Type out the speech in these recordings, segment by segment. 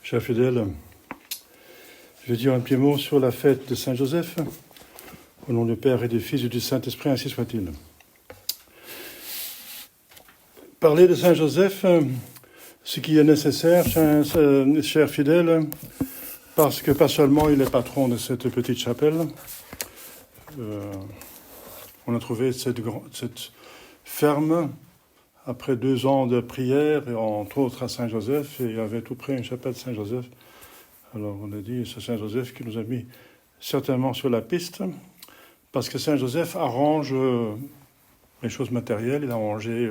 Chers fidèles, je vais dire un petit mot sur la fête de Saint-Joseph. Au nom du Père et du Fils et du Saint-Esprit, ainsi soit-il. Parler de Saint-Joseph, ce qui est nécessaire, chers fidèles, parce que pas seulement il est patron de cette petite chapelle, on a trouvé cette ferme après 2 ans de prière, et entre autres à Saint-Joseph, et il y avait tout près une chapelle Saint-Joseph. Alors on a dit, c'est Saint-Joseph qui nous a mis certainement sur la piste, parce que Saint-Joseph arrange les choses matérielles, il a arrangé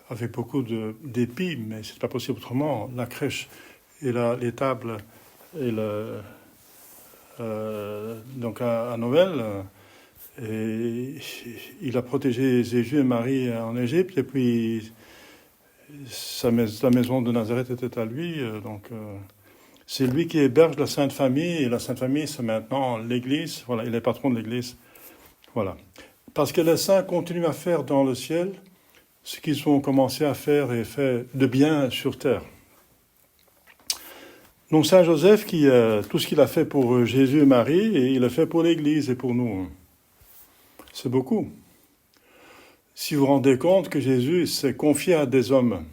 avec beaucoup d'épis, mais c'est pas possible autrement, la crèche et les tables, et donc à Noël, et il a protégé Jésus et Marie en Égypte, et puis la maison de Nazareth était à lui, donc c'est lui qui héberge la Sainte Famille, et la Sainte Famille c'est maintenant l'Église, voilà, il est patron de l'Église, voilà. Parce que les saints continuent à faire dans le ciel ce qu'ils ont commencé à faire et fait de bien sur terre. Donc Saint Joseph, tout ce qu'il a fait pour Jésus et Marie, et il l'a fait pour l'Église et pour nous. C'est beaucoup. Si vous vous rendez compte que Jésus s'est confié à des hommes,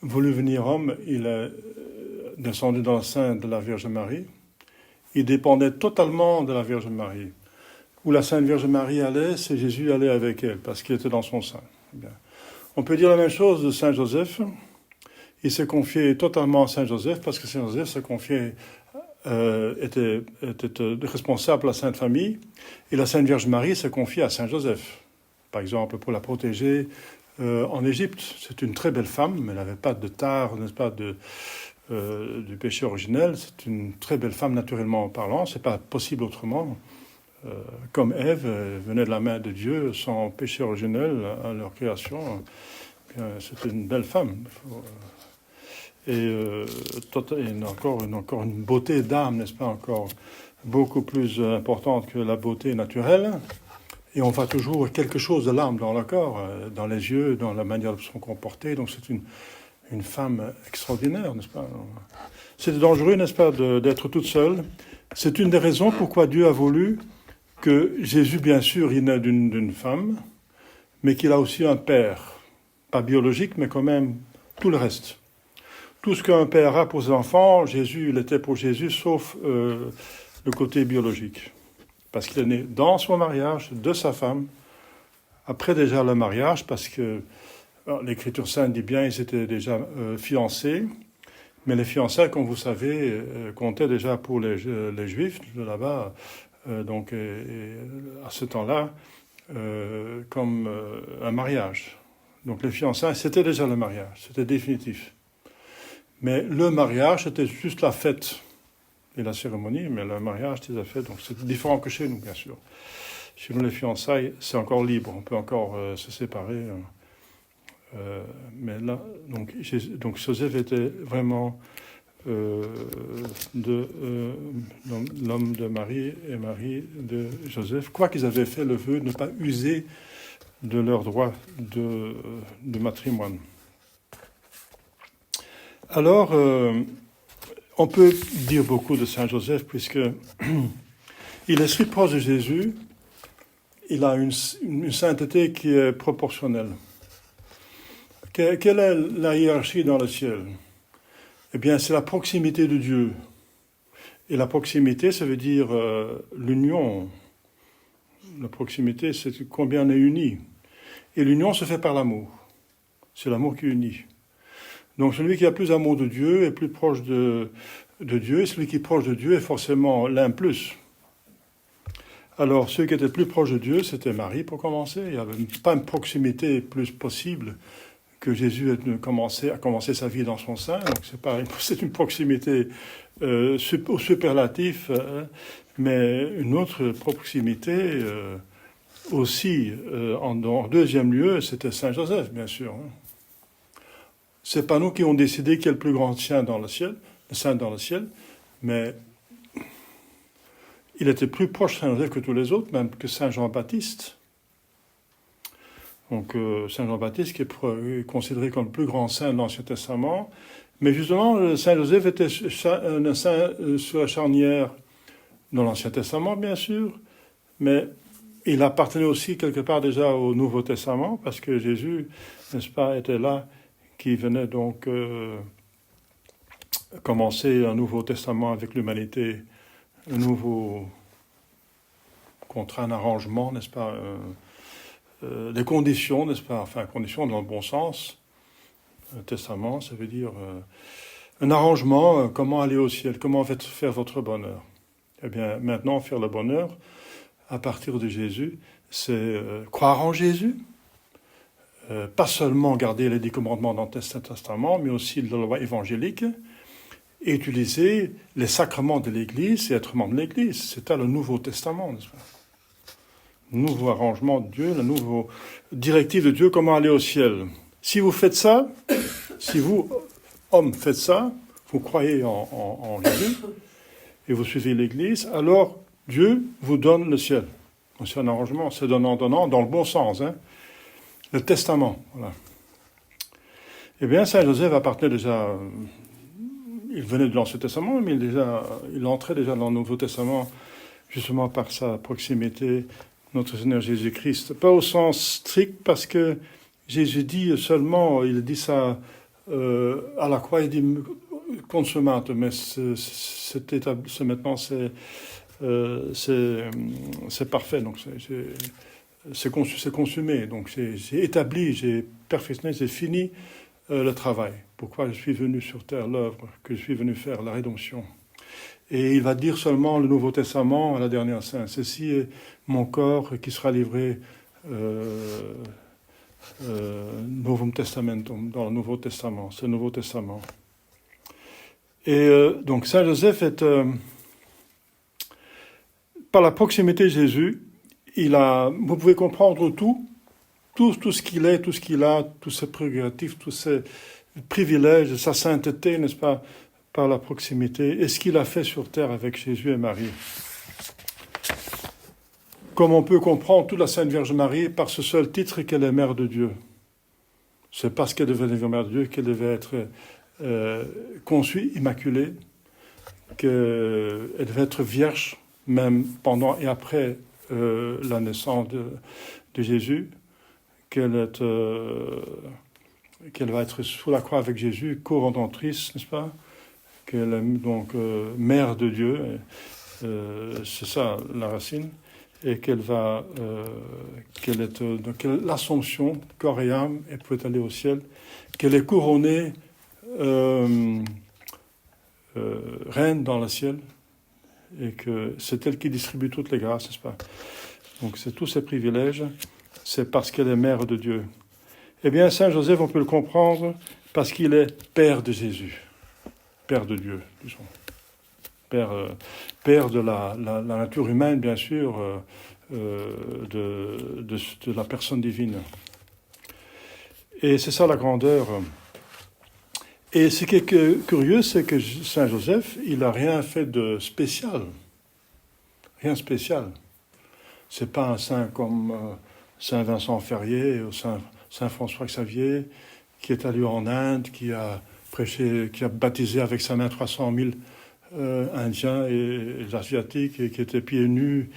voulu venir homme, il est descendu dans le sein de la Vierge Marie, il dépendait totalement de la Vierge Marie. Où la Sainte Vierge Marie allait, c'est Jésus allait avec elle, parce qu'il était dans son sein. Bien. On peut dire la même chose de Saint Joseph. Il s'est confié totalement à Saint Joseph, parce que Saint Joseph s'est confié, était responsable de la Sainte Famille, et la Sainte Vierge Marie s'est confiée à Saint Joseph. Par exemple, pour la protéger en Égypte. C'est une très belle femme, mais elle n'avait pas de tare, n'est-ce pas, du péché originel. C'est une très belle femme, naturellement parlant. C'est pas possible autrement. Comme Ève venait de la main de Dieu sans péché originel à leur création, c'était une belle femme. Et encore une beauté d'âme, n'est-ce pas, encore beaucoup plus importante que la beauté naturelle. Et on voit toujours quelque chose de l'âme dans le corps, dans les yeux, dans la manière de se comporter. Donc c'est une femme extraordinaire, n'est-ce pas? C'est dangereux, n'est-ce pas, d'être toute seule. C'est une des raisons pourquoi Dieu a voulu que Jésus, bien sûr, il naît d'une femme, mais qu'il a aussi un père. Pas biologique, mais quand même tout le reste. Tout ce qu'un père a pour ses enfants, Jésus, il était pour Jésus, sauf le côté biologique. Parce qu'il est né dans son mariage, de sa femme, après déjà le mariage, parce que l'Écriture sainte dit bien, ils étaient déjà fiancés, mais les fiançailles, comme vous savez, comptaient déjà pour les Juifs de là-bas, donc à ce temps-là, comme un mariage. Donc les fiançailles, c'était déjà le mariage, c'était définitif. Mais le mariage, c'était juste la fête et la cérémonie, mais le mariage, c'était la fête, donc c'est différent que chez nous, bien sûr. Chez nous, les fiançailles, c'est encore libre, on peut encore se séparer. Mais là, donc Joseph était vraiment l'homme de Marie et Marie de Joseph, quoiqu'ils avaient fait le vœu de ne pas user de leur droit de matrimoine. Alors, on peut dire beaucoup de Saint Joseph, puisque il est si proche de Jésus, il a une sainteté qui est proportionnelle. Quelle est la hiérarchie dans le ciel? Eh bien, c'est la proximité de Dieu. Et la proximité, ça veut dire l'union. La proximité, c'est combien on est unis. Et l'union se fait par l'amour. C'est l'amour qui unit. Donc celui qui a plus d'amour de Dieu est plus proche de Dieu, et celui qui est proche de Dieu est forcément l'un plus. Alors ceux qui étaient plus proches de Dieu, c'était Marie pour commencer. Il n'y avait pas une proximité plus possible que Jésus a commencé sa vie dans son sein. Donc c'est une proximité au superlatif, mais une autre proximité aussi, en deuxième lieu, c'était Saint Joseph, bien sûr. C'est pas nous qui avons décidé qui est le plus grand saint dans le ciel, mais il était plus proche de Saint Joseph que tous les autres, même que Saint Jean-Baptiste. Donc Saint Jean-Baptiste qui est considéré comme le plus grand saint de l'Ancien Testament. Mais justement, Saint Joseph était un saint sur la charnière dans l'Ancien Testament, bien sûr, mais il appartenait aussi quelque part déjà au Nouveau Testament, parce que Jésus, n'est-ce pas, était là, qui venait donc commencer un Nouveau Testament avec l'humanité, un nouveau contrat, un arrangement, n'est-ce pas, des conditions, n'est-ce pas, enfin, conditions dans le bon sens. Un testament, ça veut dire un arrangement, comment aller au ciel, comment faire votre bonheur. Eh bien, maintenant, faire le bonheur, à partir de Jésus, c'est croire en Jésus, pas seulement garder les 10 commandements dans l'Ancien Testament, mais aussi la loi évangélique, et utiliser les sacrements de l'Église et être membre de l'Église. C'est le Nouveau Testament, n'est-ce pas? Le nouveau arrangement de Dieu, la nouvelle directive de Dieu, comment aller au ciel. Si vous faites ça, si vous, hommes, faites ça, vous croyez en Jésus, et vous suivez l'Église, alors Dieu vous donne le ciel. C'est un arrangement, c'est donnant-donnant, dans le bon sens. Hein. Le testament, voilà. Eh bien, Saint Joseph appartenait déjà, il venait de l'Ancien Testament, mais il entrait déjà dans le Nouveau Testament, justement par sa proximité, notre Seigneur Jésus-Christ. Pas au sens strict, parce que Jésus dit seulement, il dit ça à la croix, il dit consommate, mais c'est maintenant, c'est parfait, donc c'est consumé, donc j'ai établi, j'ai perfectionné, j'ai fini le travail. Pourquoi je suis venu sur terre, l'œuvre que je suis venu faire, la rédemption. Et il va dire seulement le Nouveau Testament à la dernière scène. Ceci est mon corps qui sera livré Novum Testamentum, dans le Nouveau Testament. C'est le Nouveau Testament. Et donc Saint Joseph est, par la proximité de Jésus, vous pouvez comprendre tout ce qu'il est, tout ce qu'il a, tous ses prérogatives, tous ses privilèges, sa sainteté, n'est-ce pas, par la proximité, et ce qu'il a fait sur terre avec Jésus et Marie. Comme on peut comprendre toute la Sainte Vierge Marie par ce seul titre qu'elle est Mère de Dieu. C'est parce qu'elle devait devenir Mère de Dieu qu'elle devait être conçue, immaculée, qu'elle devait être vierge, même pendant et après la naissance de Jésus, qu'elle va être sous la croix avec Jésus, co-rédemptrice, n'est-ce pas? Qu'elle est donc mère de Dieu, c'est ça la racine, et qu'elle est donc l'Assomption, corps et âme, elle peut aller au ciel, qu'elle est couronnée reine dans le ciel, et que c'est elle qui distribue toutes les grâces, n'est-ce pas? Donc c'est tous ces privilèges, c'est parce qu'elle est mère de Dieu. Eh bien, Saint Joseph, on peut le comprendre parce qu'il est père de Jésus. Père de Dieu, disons. Père de la nature humaine, bien sûr, de la personne divine. Et c'est ça la grandeur. Et ce qui est curieux, c'est que Saint Joseph, il n'a rien fait de spécial. Rien de spécial. C'est pas un saint comme Saint Vincent Ferrier ou Saint François Xavier, qui est allé en Inde, qui a prêché, qui a baptisé avec sa main 300 000 Indiens et Asiatiques, et qui étaient pieds nus,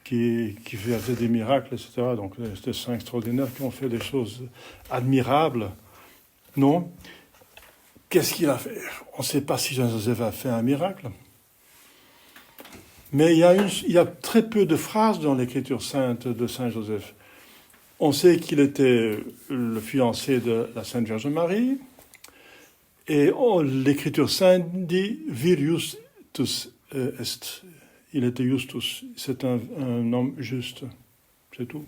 qui faisaient des miracles, etc. Donc, c'est des saints extraordinaires qui ont fait des choses admirables. Non. Qu'est-ce qu'il a fait? On ne sait pas si Saint Joseph a fait un miracle. Mais il y a très peu de phrases dans l'Écriture sainte de Saint Joseph. On sait qu'il était le fiancé de la Sainte Vierge Marie, et l'Écriture sainte dit « vir justus est ». Il était justus, c'est un homme juste, c'est tout.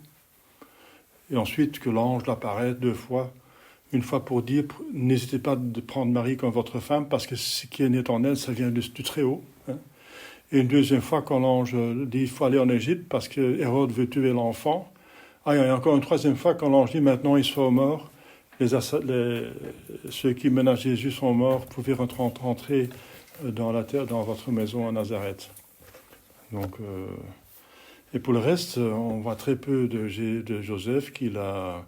Et ensuite que l'ange l'apparaît 2 fois, une fois pour dire « n'hésitez pas de prendre Marie comme votre femme, parce que ce qui est né en elle, ça vient du Très-Haut hein. ». Et une deuxième fois, quand l'ange dit « il faut aller en Égypte, parce que Hérode veut tuer l'enfant ». Ah, et encore une troisième fois, quand l'ange dit « maintenant ils sont morts », ceux qui menacent Jésus sont morts, vous pouvez rentrer dans la terre, dans votre maison à Nazareth. Donc, et pour le reste, on voit très peu de Joseph qu'il a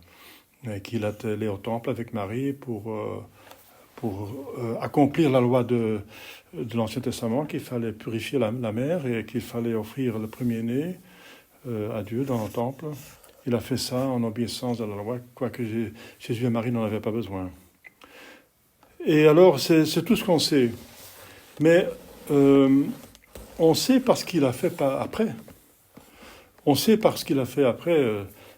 et qu'il est allé au temple avec Marie pour accomplir la loi de l'Ancien Testament, qu'il fallait purifier la mère et qu'il fallait offrir le premier-né à Dieu dans le temple. Il a fait ça en obéissance à la loi, quoique Jésus et Marie n'en avaient pas besoin. Et alors, c'est tout ce qu'on sait. Mais on sait parce qu'il a fait après. On sait parce qu'il a fait après.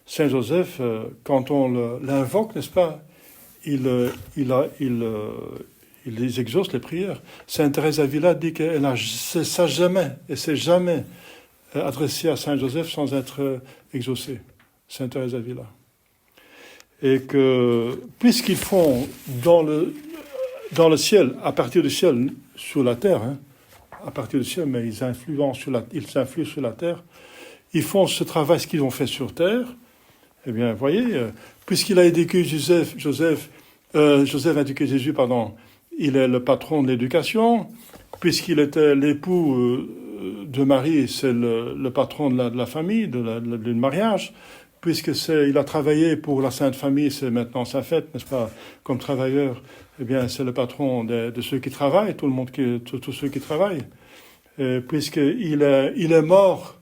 Saint Joseph, quand on l'invoque, n'est-ce pas, il les exauce les prières. Sainte Thérèse d'Avila dit qu'elle n'a jamais adressée à Saint Joseph sans être exaucée. Sainte Thérèse d'Avila. Et que, puisqu'ils font dans le ciel, à partir du ciel, sur la terre, à partir du ciel, mais ils influent sur la terre, ils font ce travail, ce qu'ils ont fait sur terre. Eh bien, vous voyez, puisqu'il a éduqué Joseph a éduqué Jésus, il est le patron de l'éducation. Puisqu'il était l'époux de Marie, c'est le patron de la famille, du mariage. Il a travaillé pour la Sainte Famille, c'est maintenant sa fête, n'est-ce pas, comme travailleur. Eh bien, c'est le patron de ceux qui travaillent, tous ceux qui travaillent. Puisqu'il est mort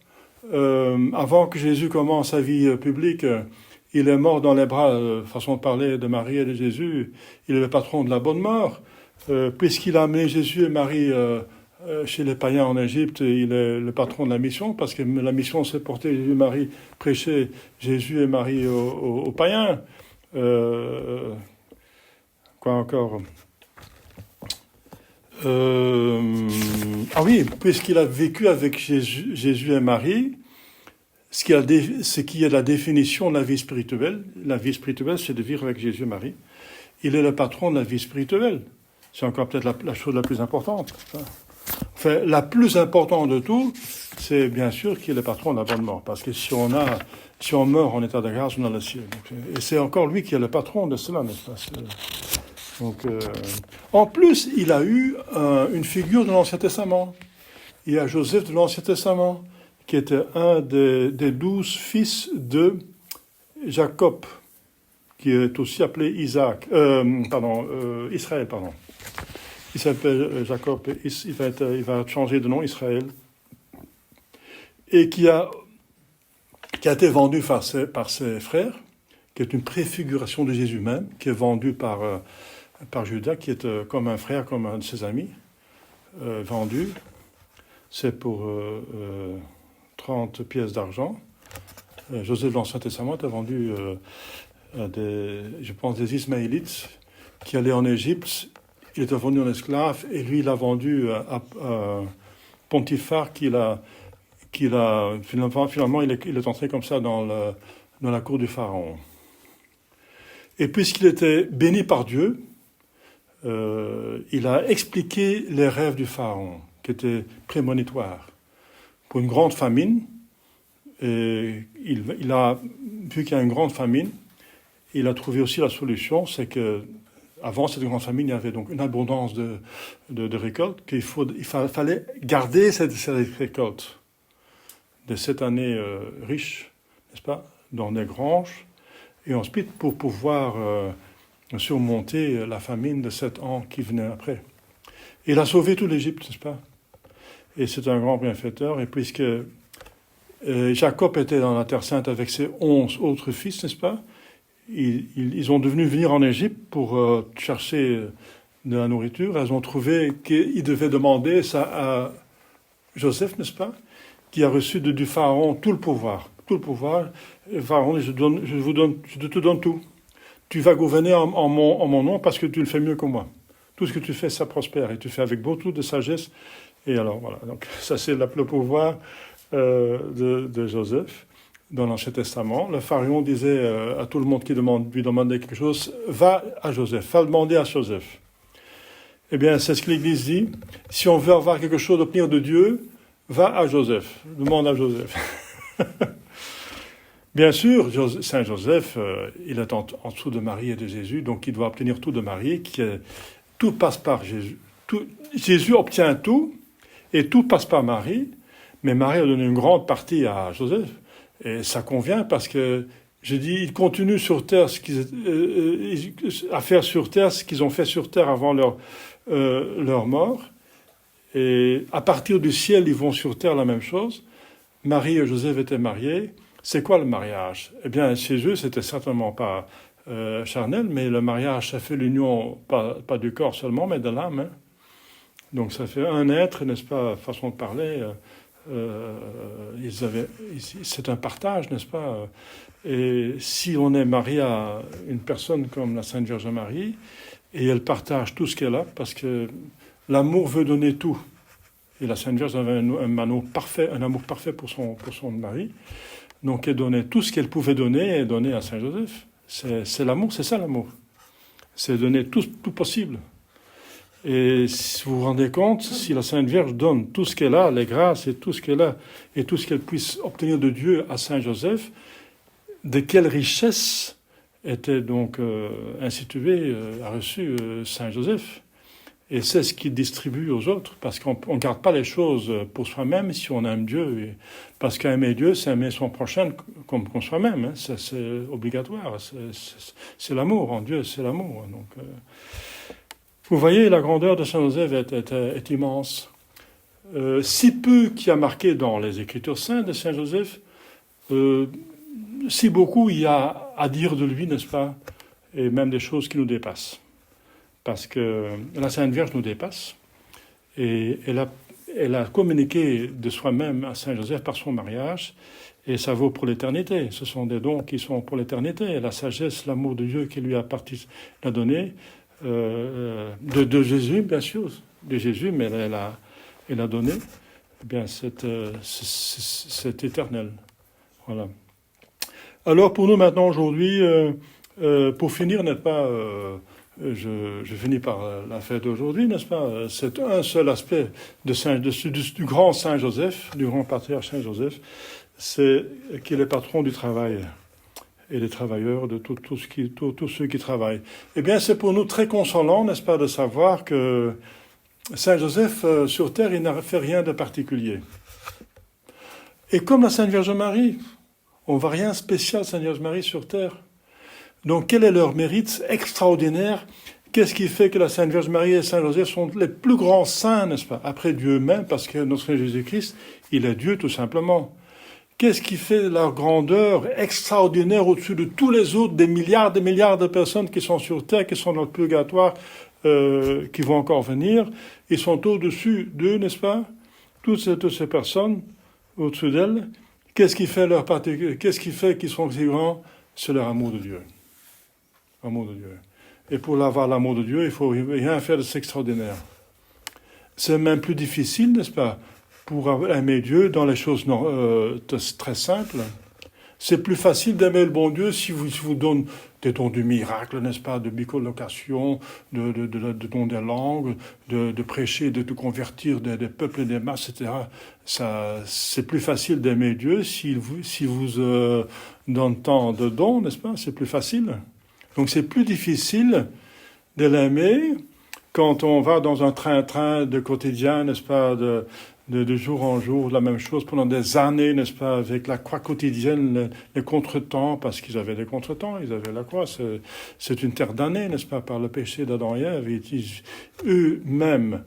avant que Jésus commence sa vie publique, il est mort dans les bras, façon de parler, de Marie et de Jésus. Il est le patron de la bonne mort. Puisqu'il a amené Jésus et Marie chez les païens en Égypte, il est le patron de la mission, parce que la mission, c'est porter Jésus et Marie, prêcher Jésus et Marie aux païens. Quoi encore ? Ah oui, puisqu'il a vécu avec Jésus et Marie, ce qui est la définition de la vie spirituelle. La vie spirituelle, c'est de vivre avec Jésus et Marie. Il est le patron de la vie spirituelle. C'est encore peut-être la chose la plus importante. Enfin, la plus importante de tout, c'est bien sûr qu'il est le patron de la bonne mort. Parce que si on meurt en état de grâce, on a le ciel. Et c'est encore lui qui est le patron de cela, n'est-ce pas ? Donc, en plus, il a eu une figure de l'Ancien Testament. Il y a Joseph de l'Ancien Testament, qui était un des 12 fils de Jacob, qui est aussi appelé Israël. Il s'appelle Jacob, il va changer de nom, Israël, et qui a été vendu par ses frères, qui est une préfiguration de Jésus même, qui est vendu par Judas, qui est comme un frère, comme un de ses amis, vendu. C'est pour 30 pièces d'argent. Joseph de l'Ancien Testament a vendu à des Ismaélites qui allaient en Égypte. Il était vendu en esclave et lui, il a vendu à Pontifar finalement, il est entré comme ça dans la cour du Pharaon. Et puisqu'il était béni par Dieu, il a expliqué les rêves du Pharaon, qui étaient prémonitoires. Pour une grande famine, et il a vu qu'il y a une grande famine, il a trouvé aussi la solution, c'est que avant cette grande famine, il y avait donc une abondance de récoltes, qu'il fallait garder cette récolte de cette année riche, n'est-ce pas, dans des granges, et ensuite pour pouvoir surmonter la famine de 7 ans qui venait après. Et il a sauvé toute l'Égypte, n'est-ce pas? Et c'est un grand bienfaiteur, et puisque Jacob était dans la Terre Sainte avec ses 11 autres fils, n'est-ce pas? Ils ont devenu venir en Égypte pour chercher de la nourriture. Elles ont trouvé qu'ils devaient demander ça à Joseph, n'est-ce pas? Qui a reçu du Pharaon tout le pouvoir. Tout le pouvoir. Le Pharaon, je te donne tout. Tu vas gouverner en mon nom parce que tu le fais mieux que moi. Tout ce que tu fais, ça prospère. Et tu fais avec beaucoup de sagesse. Et alors, voilà. Donc, ça, c'est le pouvoir de Joseph. Dans l'Ancien Testament, le Pharaon disait à tout le monde qui lui demandait quelque chose, va à Joseph, va demander à Joseph. Eh bien, c'est ce que l'Église dit. Si on veut avoir quelque chose d'obtenir de Dieu, va à Joseph, demande à Joseph. Bien sûr, Saint Joseph, il est en dessous de Marie et de Jésus, donc il doit obtenir tout de Marie, tout passe par Jésus. Jésus obtient tout, et tout passe par Marie, mais Marie a donné une grande partie à Joseph. Et ça convient parce que J'ai dit, ils continuent sur terre à faire sur terre ce qu'ils ont fait sur terre avant leur mort. Et à partir du ciel, ils vont sur terre la même chose. Marie et Joseph étaient mariés. C'est quoi le mariage? Eh bien, chez eux, c'était certainement pas charnel, mais le mariage, ça fait l'union, pas du corps seulement, mais de l'âme. Hein. Donc ça fait un être, n'est-ce pas, façon de parler. C'est un partage, n'est-ce pas? Et si on est marié à une personne comme la Sainte Vierge Marie, et elle partage tout ce qu'elle a, parce que l'amour veut donner tout. Et la Sainte Vierge avait un amour parfait pour son mari. Donc elle donnait tout ce qu'elle pouvait donner et donner à Saint Joseph. C'est l'amour, c'est ça l'amour. C'est donner tout possible. Et si vous vous rendez compte, si la Sainte Vierge donne tout ce qu'elle a, les grâces et tout ce qu'elle a, et tout ce qu'elle puisse obtenir de Dieu à Saint Joseph, de quelle richesse était donc institué, a reçu Saint Joseph. Et c'est ce qu'il distribue aux autres, parce qu'on ne garde pas les choses pour soi-même si on aime Dieu. Parce qu'aimer Dieu, c'est aimer son prochain comme soi-même. Hein. C'est obligatoire. C'est l'amour en Dieu, c'est l'amour. Donc, vous voyez, la grandeur de Saint Joseph est immense. Si peu qu'il y a marqué dans les Écritures saintes de Saint Joseph, si beaucoup il y a à dire de lui, n'est-ce pas? Et même des choses qui nous dépassent. Parce que la Sainte Vierge nous dépasse et elle a communiqué de soi-même à Saint Joseph par son mariage et ça vaut pour l'éternité. Ce sont des dons qui sont pour l'éternité. La sagesse, l'amour de Dieu qui lui a donné, de Jésus, bien sûr, de Jésus, mais elle a donné, eh bien, c'est éternel. Voilà. Alors pour nous maintenant aujourd'hui, pour finir, n'est-ce pas... Je finis par la fête d'aujourd'hui, n'est-ce pas? C'est un seul aspect du grand Saint Joseph, du grand patriarche Saint Joseph, c'est qu'il est patron du travail et des travailleurs, de tous ceux qui travaillent. Eh bien, c'est pour nous très consolant, n'est-ce pas, de savoir que Saint Joseph, sur terre, il n'a fait rien de particulier. Et comme la Sainte Vierge Marie, on ne voit rien de spécial, Sainte Vierge Marie, sur terre. Donc, quel est leur mérite extraordinaire? Qu'est-ce qui fait que la Sainte Vierge Marie et Saint Joseph sont les plus grands saints, n'est-ce pas? Après Dieu même, parce que notre Seigneur Jésus-Christ, il est Dieu tout simplement. Qu'est-ce qui fait leur grandeur extraordinaire au-dessus de tous les autres, des milliards de personnes qui sont sur terre, qui sont dans le purgatoire, qui vont encore venir? Ils sont au-dessus d'eux, n'est-ce pas? Toutes ces personnes, au-dessus d'elles. Qu'est-ce qui fait qu'est-ce qui fait qu'ils sont si grands? C'est leur amour de Dieu. Amour de Dieu. Et pour avoir l'amour de Dieu, il ne faut rien faire de extraordinaire. C'est même plus difficile, n'est-ce pas, pour aimer Dieu dans les choses très simples. C'est plus facile d'aimer le bon Dieu si vous donne des dons du miracle, n'est-ce pas, de bicolocation, de dons des langues, de prêcher, de convertir des peuples et des masses, etc. C'est plus facile d'aimer Dieu si vous donne tant de dons, n'est-ce pas? C'est plus facile. Donc c'est plus difficile de l'aimer quand on va dans un train-train de quotidien, n'est-ce pas, de jour en jour, la même chose pendant des années, n'est-ce pas, avec la croix quotidienne, les contretemps, parce qu'ils avaient des contretemps, ils avaient la croix, c'est une terre damnée, n'est-ce pas, par le péché d'Adam et Ève. Eux-mêmes,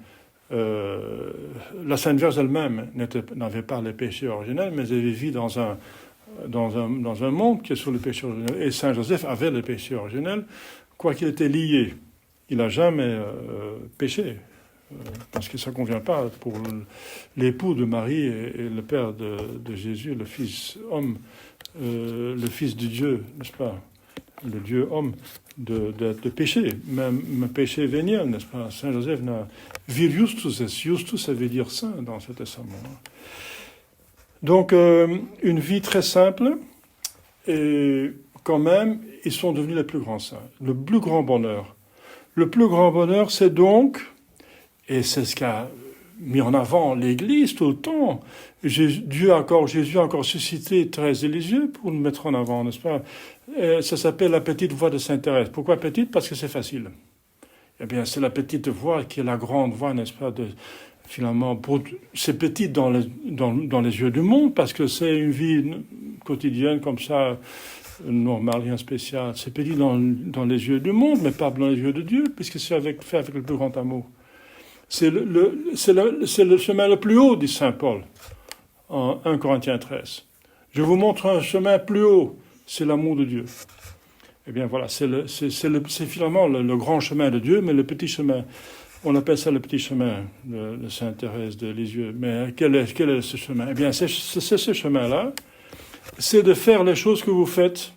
la Sainte Vierge elle-même n'avait pas les péchés originels, mais elle vit dans un monde qui est sous le péché originel. Et Saint Joseph avait le péché originel, quoiqu'il était lié. Il n'a jamais péché, parce que ça ne convient pas pour l'époux de Marie et le père de Jésus, le Fils homme, le Fils de Dieu, n'est-ce pas, le Dieu homme, de péché, même péché véniel, n'est-ce pas? Saint Joseph n'a vir justus, justus ça veut dire saint dans cet testament. Donc, une vie très simple, et quand même, ils sont devenus les plus grands saints. Le plus grand bonheur. Le plus grand bonheur, c'est donc, et c'est ce qu'a mis en avant l'Église tout le temps, Jésus a encore suscité Thérèse de Lisieux pour nous mettre en avant, n'est-ce pas? Ça s'appelle la petite voix de Sainte Thérèse. Pourquoi petite? Parce que c'est facile. Eh bien, c'est la petite voix qui est la grande voix, n'est-ce pas, finalement, c'est petit dans les yeux du monde, parce que c'est une vie quotidienne comme ça, normal, rien de spécial. C'est petit dans les yeux du monde, mais pas dans les yeux de Dieu, puisque c'est fait avec le plus grand amour. C'est le chemin le plus haut, dit saint Paul, en 1 Corinthiens 13. Je vous montre un chemin plus haut, c'est l'amour de Dieu. Eh bien voilà, c'est finalement le grand chemin de Dieu, mais le petit chemin, on appelle ça le petit chemin de sainte Thérèse de Lisieux. Mais quel est ce chemin? Eh bien c'est ce chemin-là, c'est de faire les choses que vous faites,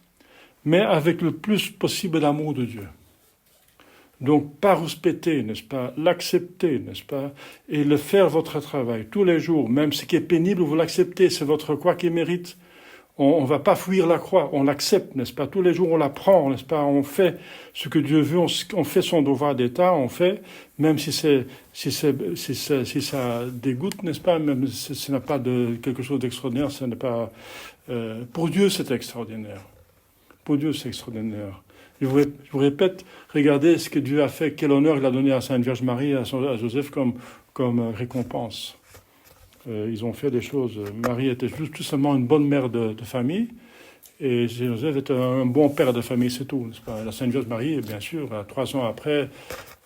mais avec le plus possible d'amour de Dieu. Donc, pas rouspéter, n'est-ce pas? L'accepter, n'est-ce pas? Et le faire votre travail tous les jours, même ce qui est pénible, vous l'acceptez, c'est votre croix qui mérite. On ne va pas fuir la croix, on l'accepte, n'est-ce pas? Tous les jours, on la prend, n'est-ce pas? On fait ce que Dieu veut, on fait son devoir d'État, on fait, même si ça dégoûte, n'est-ce pas? Même si ce n'est pas quelque chose d'extraordinaire, ce n'est pas... pour Dieu, c'est extraordinaire. Pour Dieu, c'est extraordinaire. Je vous répète, regardez ce que Dieu a fait, quel honneur il a donné à Sainte Vierge Marie, à Joseph comme récompense. Ils ont fait des choses. Marie était tout simplement une bonne mère de famille, et Joseph était un bon père de famille, c'est tout, n'est-ce pas? La Sainte Vierge Marie, bien sûr, 3 ans après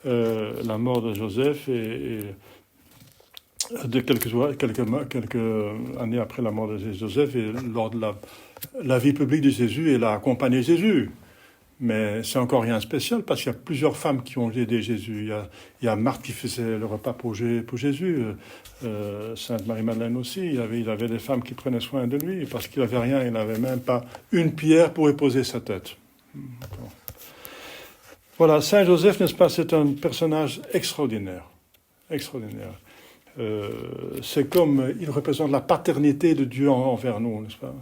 la mort de Joseph, et de quelques années après la mort de Joseph, et lors de la vie publique de Jésus, elle a accompagné Jésus. Mais c'est encore rien de spécial, parce qu'il y a plusieurs femmes qui ont aidé Jésus. Il y a Marthe qui faisait le repas pour Jésus, Sainte Marie-Madeleine aussi. Il y avait des femmes qui prenaient soin de lui, parce qu'il n'avait rien, il n'avait même pas une pierre pour y poser sa tête. Voilà, Saint Joseph, n'est-ce pas, c'est un personnage extraordinaire. Extraordinaire. C'est comme, il représente la paternité de Dieu envers nous, n'est-ce pas?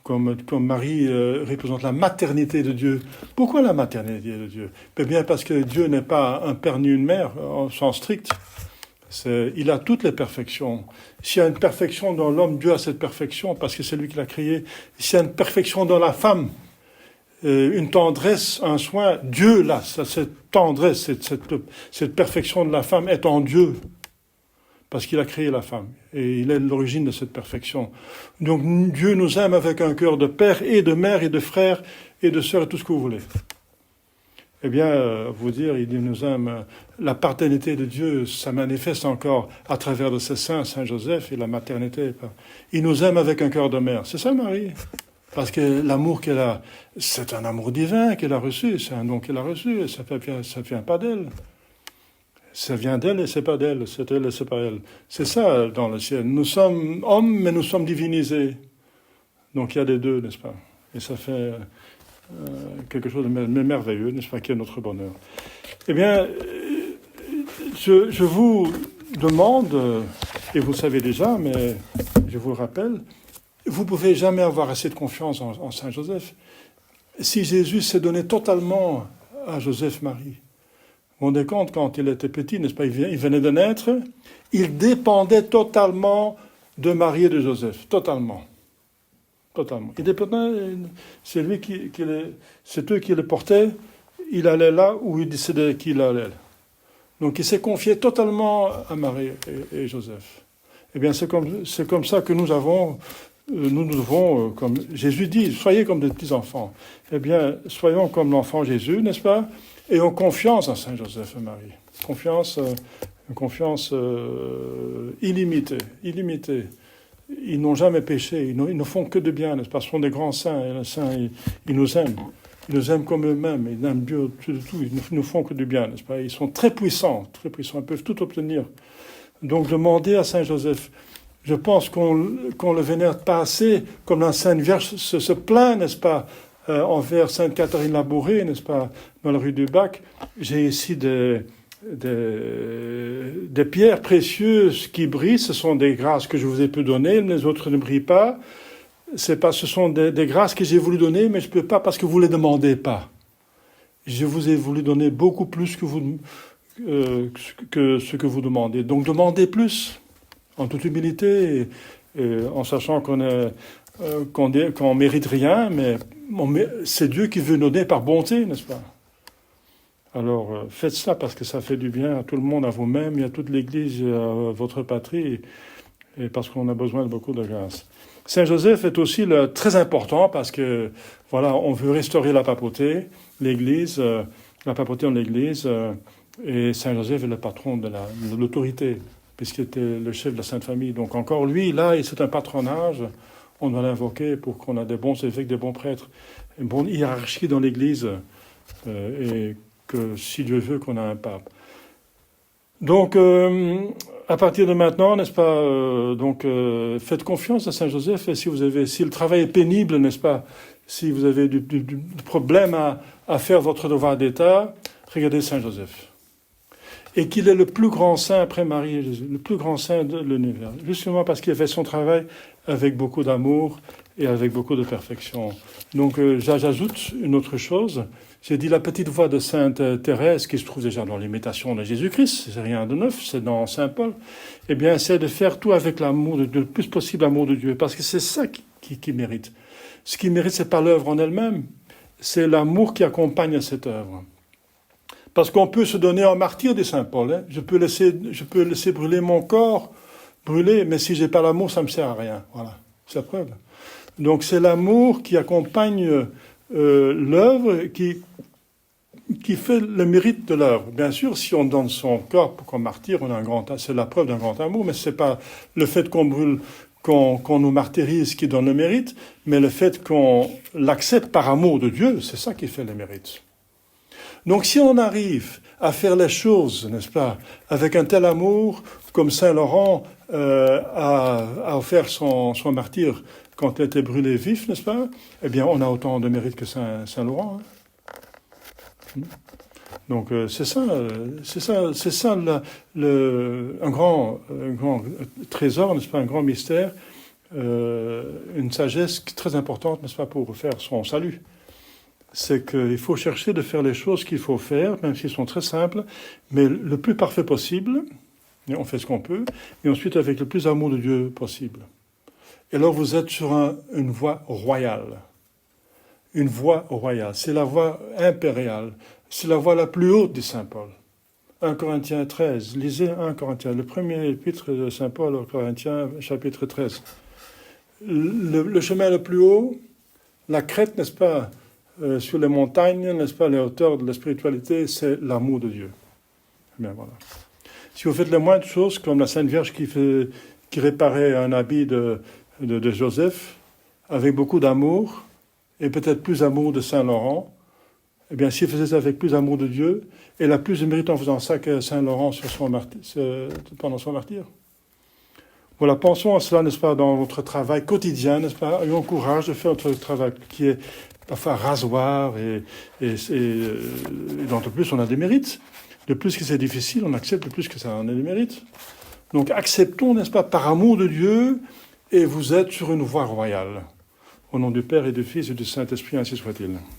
Comme Marie représente la maternité de Dieu. Pourquoi la maternité de Dieu? Bien parce que Dieu n'est pas un père ni une mère, en sens strict. Il a toutes les perfections. S'il y a une perfection dans l'homme, Dieu a cette perfection, parce que c'est lui qui l'a créé. S'il y a une perfection dans la femme, une tendresse, un soin, Dieu l'a. Cette tendresse, cette perfection de la femme est en Dieu. Parce qu'il a créé la femme, et il est l'origine de cette perfection. Donc Dieu nous aime avec un cœur de père et de mère et de frère et de sœur et tout ce que vous voulez. Eh bien, vous dire, il nous aime. La paternité de Dieu, ça manifeste encore à travers de ses saints, Saint Joseph, et la maternité. Il nous aime avec un cœur de mère. C'est ça, Marie. Parce que l'amour qu'elle a, c'est un amour divin qu'elle a reçu, c'est un don qu'elle a reçu, ça ne vient pas d'elle. Ça vient d'elle et c'est pas d'elle, c'est elle et c'est pas elle. C'est ça dans le ciel. Nous sommes hommes, mais nous sommes divinisés. Donc il y a des deux, n'est-ce pas? Et ça fait quelque chose de merveilleux, n'est-ce pas, qui est notre bonheur. Eh bien, je vous demande, et vous le savez déjà, mais je vous le rappelle, vous ne pouvez jamais avoir assez de confiance en Saint Joseph. Si Jésus s'est donné totalement à Joseph-Marie, vous vous rendez compte, quand il était petit, n'est-ce pas, il venait de naître, il dépendait totalement de Marie et de Joseph, totalement. Totalement. Il dépendait, c'est eux qui le portaient, il allait là où il décidait qu'il allait. Donc il s'est confié totalement à Marie et Joseph. Eh bien, c'est comme ça que nous devons, comme Jésus dit, soyez comme des petits-enfants. Eh bien, soyons comme l'enfant Jésus, n'est-ce pas? Et en confiance en Saint Joseph et Marie. Confiance illimitée. Ils n'ont jamais péché. Ils ne font que de bien, n'est-ce pas? Ce sont des grands saints. Et les saints, ils nous aiment. Ils nous aiment comme eux-mêmes. Ils aiment Dieu au-dessus de tout. Ils ne font que du bien, n'est-ce pas? Ils sont très puissants. Très puissants. Ils peuvent tout obtenir. Donc, demandez à Saint Joseph. Je pense qu'on le vénère pas assez, comme la Sainte Vierge se plaint, n'est-ce pas, envers Sainte Catherine Labouré, n'est-ce pas, dans la rue du Bac. J'ai ici des pierres précieuses qui brillent. Ce sont des grâces que je vous ai pu donner, les autres ne brillent pas. Ce sont des grâces que j'ai voulu donner, mais je ne peux pas parce que vous ne les demandez pas. Je vous ai voulu donner beaucoup plus que ce que vous demandez. Donc demandez plus, en toute humilité, en sachant qu'on mérite rien, mais c'est Dieu qui veut donner par bonté, n'est-ce pas? Alors faites ça parce que ça fait du bien à tout le monde, à vous-même, et à toute l'Église, à votre patrie, et parce qu'on a besoin de beaucoup de grâce. Saint Joseph est aussi très important parce que, voilà, on veut restaurer la papauté, l'Église, la papauté en l'Église, et Saint Joseph est le patron de l'autorité, puisqu'il était le chef de la Sainte Famille. Donc encore lui, là, c'est un patronage, on doit l'invoquer pour qu'on ait des bons évêques, des bons prêtres, une bonne hiérarchie dans l'Église, et que si Dieu veut qu'on ait un pape. Donc, à partir de maintenant, n'est-ce pas, faites confiance à Saint Joseph, et si le travail est pénible, n'est-ce pas, si vous avez du problème à faire votre devoir d'État, regardez Saint Joseph. Et qu'il est le plus grand saint après Marie et Jésus, le plus grand saint de l'univers, justement parce qu'il a fait son travail avec beaucoup d'amour et avec beaucoup de perfection. Donc, j'ajoute une autre chose. J'ai dit la petite voix de Sainte Thérèse, qui se trouve déjà dans l'imitation de Jésus-Christ, c'est rien de neuf, c'est dans Saint Paul. Eh bien, c'est de faire tout avec l'amour de Dieu, le plus possible l'amour de Dieu, parce que c'est ça qui mérite. Ce qui mérite, c'est pas l'œuvre en elle-même, c'est l'amour qui accompagne cette œuvre. Parce qu'on peut se donner en martyr, dit Saint Paul. Hein. Je peux laisser brûler mon corps, mais si j'ai pas l'amour, ça me sert à rien. Voilà, c'est la preuve. Donc c'est l'amour qui accompagne l'œuvre, qui fait le mérite de l'œuvre. Bien sûr, si on donne son corps pour qu'on martyre, c'est la preuve d'un grand amour, mais c'est pas le fait qu'on brûle, qu'on nous martyrise qui donne le mérite, mais le fait qu'on l'accepte par amour de Dieu, c'est ça qui fait le mérite. Donc si on arrive à faire les choses, n'est-ce pas, avec un tel amour, comme Saint Laurent a offert son martyre quand il était brûlé vif, n'est-ce pas, eh bien on a autant de mérite que Saint Laurent. Hein. Donc c'est ça un grand trésor, n'est-ce pas, un grand mystère, une sagesse très importante, n'est-ce pas, pour faire son salut. C'est qu'il faut chercher de faire les choses qu'il faut faire, même s'ils sont très simples, mais le plus parfait possible, et on fait ce qu'on peut, et ensuite avec le plus amour de Dieu possible. Et alors vous êtes sur une voie royale. Une voie royale. C'est la voie impériale. C'est la voie la plus haute de Saint Paul. 1 Corinthiens 13. Lisez 1 Corinthiens, le premier épître de Saint Paul aux Corinthiens, chapitre 13. Le chemin le plus haut, la crête, n'est-ce pas, sur les montagnes, n'est-ce pas, les hauteurs de la spiritualité, c'est l'amour de Dieu. Bien, voilà. Si vous faites les moindres choses, comme la Sainte Vierge qui réparait un habit de Joseph, avec beaucoup d'amour, et peut-être plus d'amour de Saint Laurent, eh bien, s'il faisait ça avec plus d'amour de Dieu, elle a plus de mérite en faisant ça que Saint Laurent pendant son martyre. Voilà, pensons à cela, n'est-ce pas, dans notre travail quotidien, n'est-ce pas, ayons courage de faire notre travail qui est parfois rasoir, et d'autant plus on a des mérites. De plus que c'est difficile, on accepte, de plus que ça en a des mérites. Donc acceptons, n'est-ce pas, par amour de Dieu, et vous êtes sur une voie royale. Au nom du Père et du Fils et du Saint-Esprit, ainsi soit-il.